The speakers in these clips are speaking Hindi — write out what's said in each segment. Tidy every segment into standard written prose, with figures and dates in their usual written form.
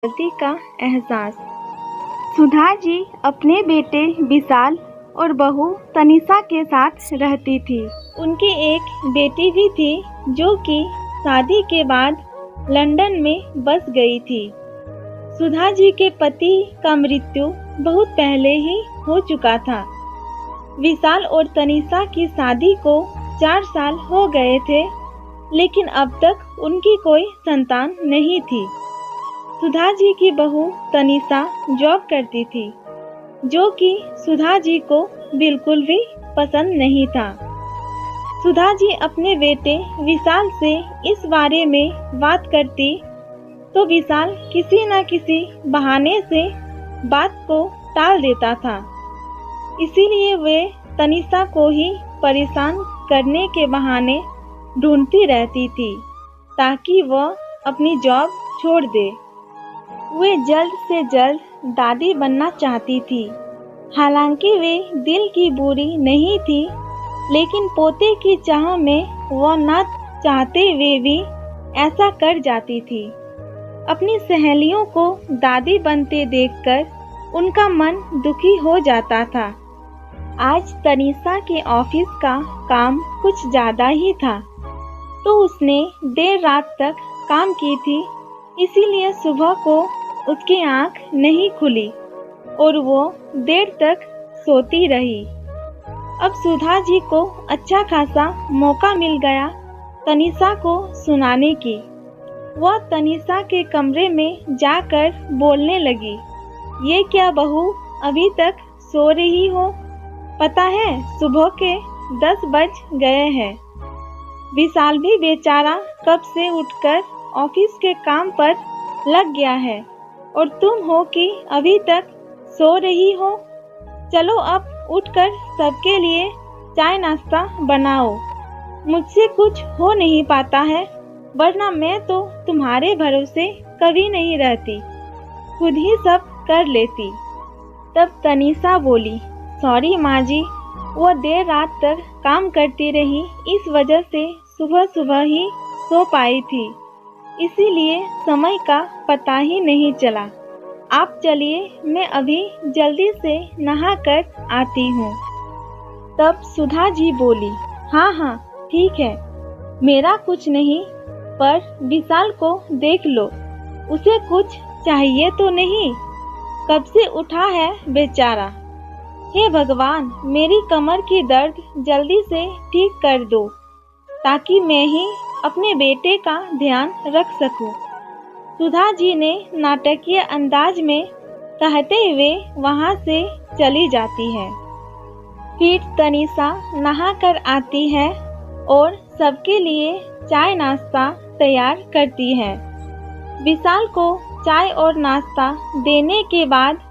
गलती का एहसास। सुधा जी अपने बेटे विशाल और बहू तनिषा के साथ रहती थी। उनकी एक बेटी भी थी जो कि शादी के बाद लंदन में बस गई थी। सुधा जी के पति का मृत्यु बहुत पहले ही हो चुका था। विशाल और तनिषा की शादी को 4 साल हो गए थे, लेकिन अब तक उनकी कोई संतान नहीं थी। सुधा जी की बहू तनिषा जॉब करती थी, जो कि सुधा जी को बिल्कुल भी पसंद नहीं था। सुधा जी अपने बेटे विशाल से इस बारे में बात करती तो विशाल किसी न किसी बहाने से बात को टाल देता था। इसीलिए वे तनिषा को ही परेशान करने के बहाने ढूंढती रहती थी ताकि वह अपनी जॉब छोड़ दे। वे जल्द से जल्द दादी बनना चाहती थी। हालांकि वे दिल की बुरी नहीं थी, लेकिन पोते की चाह में वह न चाहते हुए भी ऐसा कर जाती थी। अपनी सहेलियों को दादी बनते देखकर उनका मन दुखी हो जाता था। आज तनिषा के ऑफिस का काम कुछ ज़्यादा ही था, तो उसने देर रात तक काम की थी। इसीलिए सुबह को उसकी आँख नहीं खुली और वो देर तक सोती रही। अब सुधा जी को अच्छा खासा मौका मिल गया तनिषा को सुनाने की। वह तनिषा के कमरे में जाकर बोलने लगी, ये क्या बहू, अभी तक सो रही हो? पता है सुबह के 10 बज गए हैं। विशाल भी बेचारा कब से उठकर ऑफिस के काम पर लग गया है और तुम हो कि अभी तक सो रही हो। चलो अब उठकर सबके लिए चाय नाश्ता बनाओ। मुझसे कुछ हो नहीं पाता है, वरना मैं तो तुम्हारे भरोसे कभी नहीं रहती, खुद ही सब कर लेती। तब तनिषा बोली, सॉरी माँ जी, वो देर रात तक काम करती रही, इस वजह से सुबह सुबह ही सो पाई थी, इसीलिए समय का पता ही नहीं चला। आप चलिए, मैं अभी जल्दी से नहा कर आती हूँ। तब सुधा जी बोली, हाँ हाँ ठीक है, मेरा कुछ नहीं, पर विशाल को देख लो, उसे कुछ चाहिए तो नहीं? कब से उठा है बेचारा। हे भगवान, मेरी कमर की दर्द जल्दी से ठीक कर दो, ताकि मैं ही अपने बेटे का ध्यान रख सकूं। सुधा जी ने नाटकीय अंदाज में कहते हुए वहां से चली जाती है। फिर तनिषा नहा कर आती है और सबके लिए चाय नाश्ता तैयार करती है। विशाल को चाय और नाश्ता देने के बाद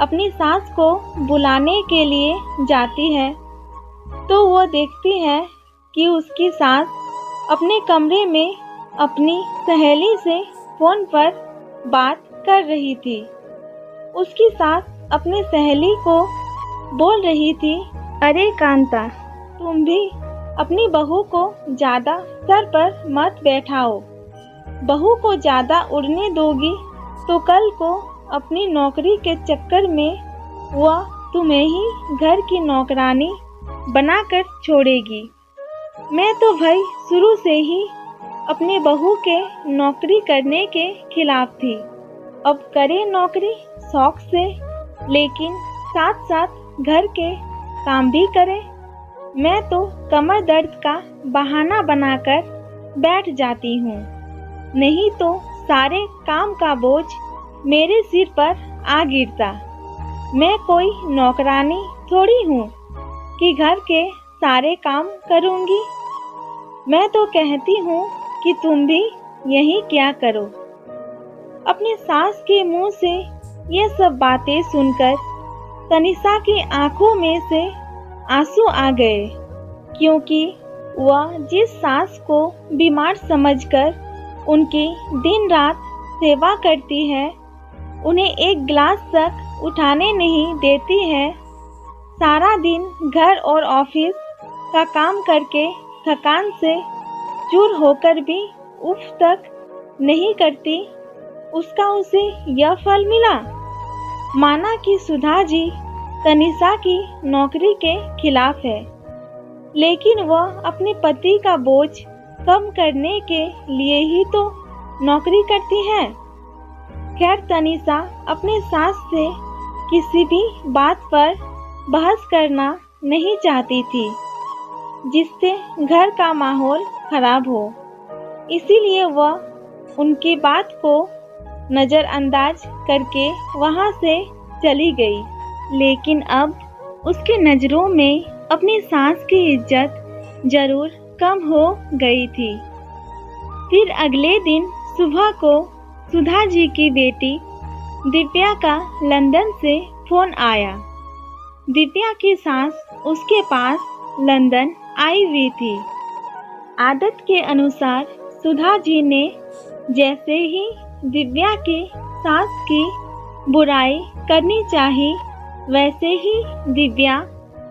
अपनी सास को बुलाने के लिए जाती है, तो वो देखती है कि उसकी सास अपने कमरे में अपनी सहेली से फोन पर बात कर रही थी। उसकी सास अपनी सहेली को बोल रही थी, अरे कांता, तुम भी अपनी बहू को ज़्यादा सर पर मत बैठाओ। बहू को ज़्यादा उड़ने दोगी तो कल को अपनी नौकरी के चक्कर में वह तुम्हें ही घर की नौकरानी बनाकर छोड़ेगी। मैं तो भाई शुरू से ही अपने बहू के नौकरी करने के खिलाफ थी। अब करे नौकरी शौक से, लेकिन साथ साथ घर के काम भी करे। मैं तो कमर दर्द का बहाना बनाकर बैठ जाती हूँ, नहीं तो सारे काम का बोझ मेरे सिर पर आ गिरता। मैं कोई नौकरानी थोड़ी हूँ कि घर के सारे काम करूँगी। मैं तो कहती हूँ कि तुम भी यही क्या करो। अपनी सास के मुंह से ये सब बातें सुनकर तनिषा की आंखों में से आंसू आ गए, क्योंकि वह जिस सास को बीमार समझकर उनकी दिन रात सेवा करती है, उन्हें एक गिलास तक उठाने नहीं देती है, सारा दिन घर और ऑफिस का काम करके थकान से चूर होकर भी उफ तक नहीं करती, उसका उसे यह फल मिला। माना कि सुधा जी तनिषा की नौकरी के खिलाफ है, लेकिन वह अपने पति का बोझ कम करने के लिए ही तो नौकरी करती है। खैर, तनिषा अपने सास से किसी भी बात पर बहस करना नहीं चाहती थी जिससे घर का माहौल खराब हो, इसीलिए वह उनकी बात को नज़रअंदाज करके वहां से चली गई। लेकिन अब उसकी नज़रों में अपनी सास की इज्जत जरूर कम हो गई थी। फिर अगले दिन सुबह को सुधा जी की बेटी दिव्या का लंदन से फोन आया। दिव्या की सास उसके पास लंदन आई हुई थी। आदत के अनुसार सुधा जी ने जैसे ही दिव्या की सास की बुराई करनी चाहिए, वैसे ही दिव्या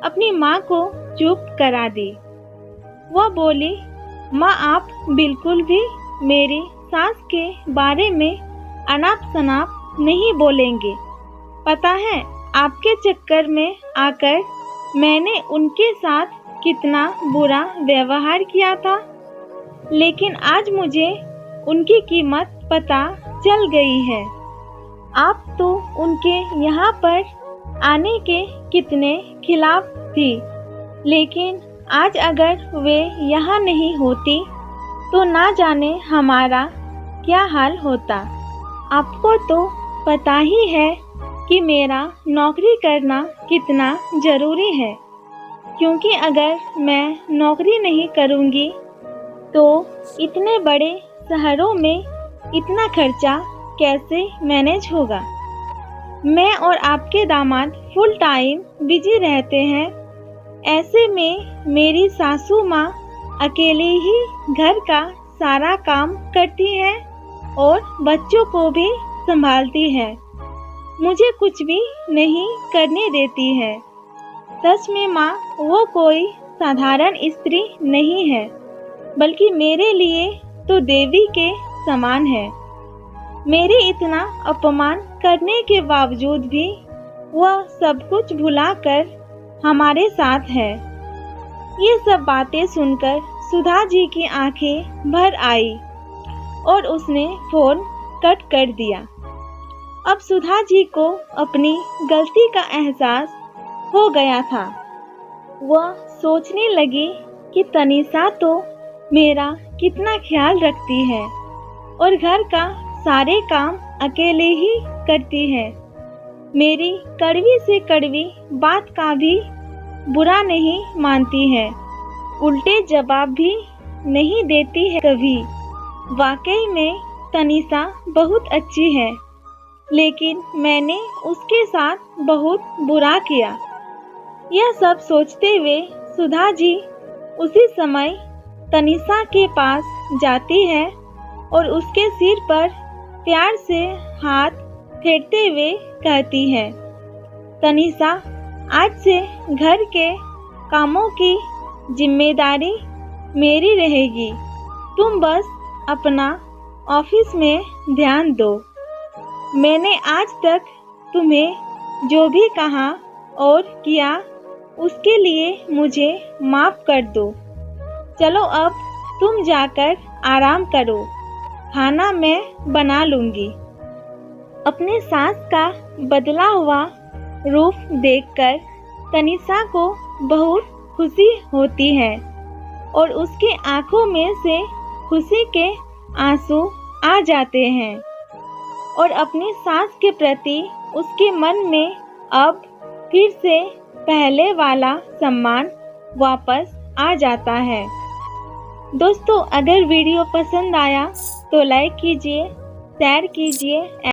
अपनी माँ को चुप करा दी। वह बोली, माँ, आप बिल्कुल भी मेरी सास के बारे में अनाप शनाप नहीं बोलेंगे। पता है, आपके चक्कर में आकर मैंने उनके साथ कितना बुरा व्यवहार किया था, लेकिन आज मुझे उनकी कीमत पता चल गई है। आप तो उनके यहाँ पर आने के कितने खिलाफ थी, लेकिन आज अगर वे यहाँ नहीं होती तो ना जाने हमारा क्या हाल होता। आपको तो पता ही है कि मेरा नौकरी करना कितना ज़रूरी है, क्योंकि अगर मैं नौकरी नहीं करूँगी तो इतने बड़े शहरों में इतना खर्चा कैसे मैनेज होगा। मैं और आपके दामाद फुल टाइम बिजी रहते हैं। ऐसे में मेरी सासू माँ अकेले ही घर का सारा काम करती है और बच्चों को भी संभालती है, मुझे कुछ भी नहीं करने देती है। सच में माँ, वो कोई साधारण स्त्री नहीं है, बल्कि मेरे लिए तो देवी के समान है। मेरे इतना अपमान करने के बावजूद भी वह सब कुछ भुलाकर हमारे साथ है। ये सब बातें सुनकर सुधा जी की आंखें भर आई और उसने फोन कट कर दिया। अब सुधा जी को अपनी गलती का एहसास हो गया था। वह सोचने लगी कि तनिषा तो मेरा कितना ख्याल रखती है और घर का सारे काम अकेले ही करती है। मेरी कड़वी से कड़वी बात का भी बुरा नहीं मानती है, उल्टे जवाब भी नहीं देती है कभी। वाकई में तनिषा बहुत अच्छी है, लेकिन मैंने उसके साथ बहुत बुरा किया। यह सब सोचते हुए सुधा जी उसी समय तनिषा के पास जाती है और उसके सिर पर प्यार से हाथ फेरते हुए कहती है, तनिषा, आज से घर के कामों की जिम्मेदारी मेरी रहेगी। तुम बस अपना ऑफिस में ध्यान दो। मैंने आज तक तुम्हें जो भी कहा और किया उसके लिए मुझे माफ़ कर दो। चलो अब तुम जाकर आराम करो, खाना मैं बना लूँगी। अपने सास का बदला हुआ रूप देखकर तनिषा को बहुत खुशी होती है और उसकी आंखों में से खुशी के आंसू आ जाते हैं और अपनी सास के प्रति उसके मन में अब फिर से पहले वाला सम्मान वापस आ जाता है। दोस्तों, अगर वीडियो पसंद आया तो लाइक कीजिए, शेयर कीजिए।